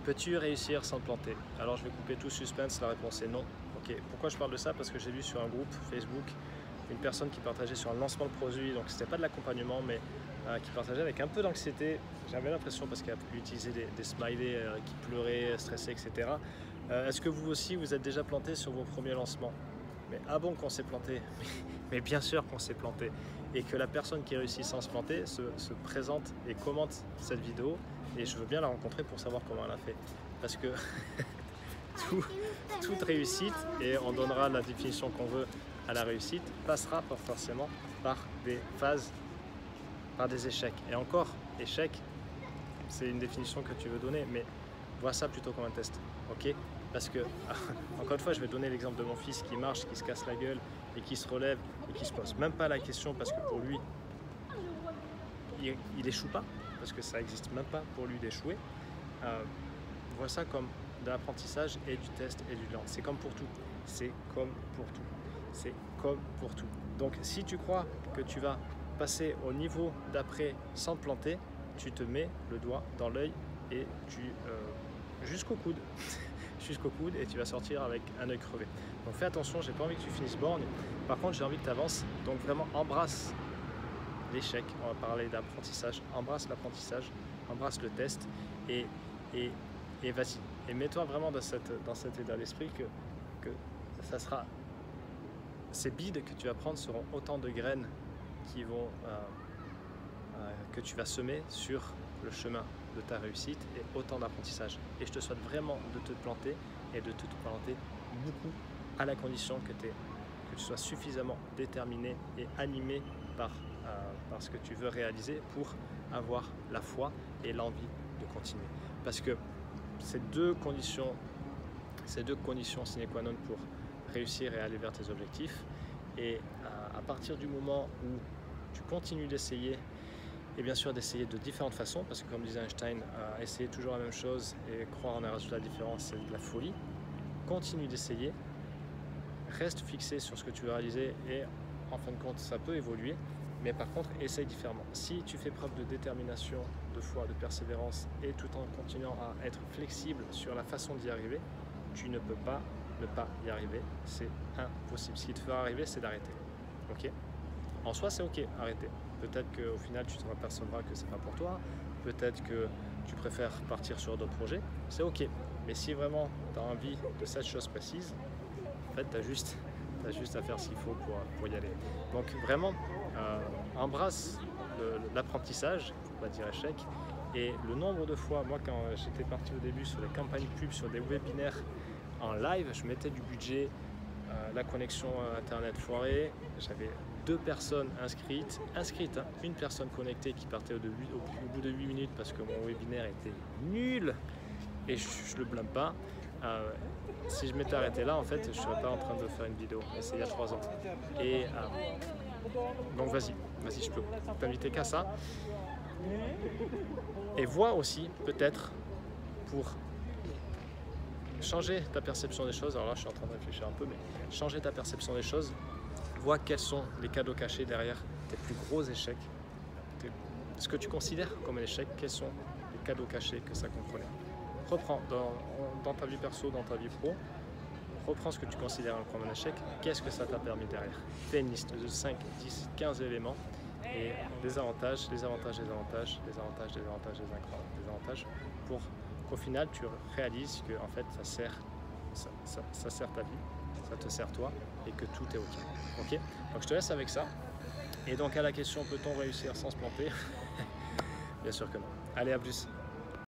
Peux-tu réussir sans te planter? Alors je vais couper tout suspense, la réponse est non. Ok, pourquoi je parle de ça? Parce que j'ai vu sur un groupe Facebook une personne qui partageait sur un lancement de produit, donc c'était pas de l'accompagnement, mais qui partageait avec un peu d'anxiété. J'avais l'impression, parce qu'elle a utilisé des smileys qui pleuraient, stressés, etc. Est-ce que vous aussi, vous êtes déjà planté sur vos premiers lancements? Mais ah bon qu'on s'est planté? Mais bien sûr qu'on s'est planté. Et que la personne qui réussit sans se planter se présente et commente cette vidéo. Et je veux bien la rencontrer pour savoir comment elle a fait. Parce que toute réussite, et on donnera la définition qu'on veut à la réussite, passera pas forcément par des phases, par des échecs. Et encore, échec, c'est une définition que tu veux donner, mais vois ça plutôt comme un test. Ok? Parce que, encore une fois, je vais donner l'exemple de mon fils qui marche, qui se casse la gueule et qui se relève et qui se pose même pas la question parce que pour lui, il échoue pas, parce que ça n'existe même pas pour lui d'échouer. Vois ça comme de l'apprentissage et du test et du learn. C'est comme pour tout. C'est comme pour tout. C'est comme pour tout. Donc, si tu crois que tu vas passer au niveau d'après sans te planter, tu te mets le doigt dans l'œil et jusqu'au coude. Jusqu'au coude et tu vas sortir avec un œil crevé. Donc fais attention, j'ai pas envie que tu finisses borgne. Par contre, j'ai envie que tu avances. Donc vraiment embrasse l'échec. On va parler d'apprentissage. Embrasse l'apprentissage, embrasse le test et vas-y. Et mets-toi vraiment dans cet état d'esprit que ça sera. Ces bides que tu vas prendre seront autant de graines qui vont que tu vas semer sur le chemin de ta réussite et autant d'apprentissage. Et je te souhaite vraiment de te planter et de te planter beaucoup à la condition que tu sois suffisamment déterminé et animé par ce que tu veux réaliser pour avoir la foi et l'envie de continuer. Parce que ces deux conditions sine qua non pour réussir et aller vers tes objectifs. Et à partir du moment où tu continues d'essayer, et bien sûr d'essayer de différentes façons, parce que comme disait Einstein, essayer toujours la même chose et croire en un résultat différent, c'est de la folie. Continue d'essayer, reste fixé sur ce que tu veux réaliser et en fin de compte ça peut évoluer, mais par contre essaye différemment. Si tu fais preuve de détermination, de foi, de persévérance et tout en continuant à être flexible sur la façon d'y arriver, tu ne peux pas ne pas y arriver, c'est impossible. Ce qui te fera arriver, c'est d'arrêter. Ok? En soi, c'est ok, arrêter. Peut-être qu'au final, tu te apercevras que c'est pas pour toi. Peut-être que tu préfères partir sur d'autres projets. C'est ok. Mais si vraiment tu as envie de cette chose précise, en fait, tu as juste à faire ce qu'il faut pour y aller. Donc vraiment, embrasse l'apprentissage, il ne faut pas dire échec. Et le nombre de fois, moi quand j'étais parti au début sur des campagnes pub, sur des webinaires en live, je mettais du budget, la connexion internet foirée, j'avais 2 personnes inscrites, hein, une personne connectée qui partait au bout de 8 minutes parce que mon webinaire était nul et je le blâme pas. Si je m'étais arrêté là, en fait, je ne serais pas en train de faire une vidéo, mais c'est il y a 3 ans. Et donc vas-y, je peux t'inviter qu'à ça. Et vois aussi, peut-être, pour changer ta perception des choses, alors là je suis en train de réfléchir un peu, mais changer ta perception des choses, vois quels sont les cadeaux cachés derrière tes plus gros échecs, ce que tu considères comme un échec, quels sont les cadeaux cachés que ça comprenait. Reprends dans ta vie perso, dans ta vie pro, reprends ce que tu considères comme un échec, qu'est-ce que ça t'a permis derrière. Fais une liste de 5, 10, 15 éléments et des avantages, pour qu'au final tu réalises que en fait ça sert ta vie, ça te sert toi et que tout est ok. Ok? Donc je te laisse avec ça. Et donc à la question peut-on réussir sans se planter? Bien sûr que non. Allez, à plus.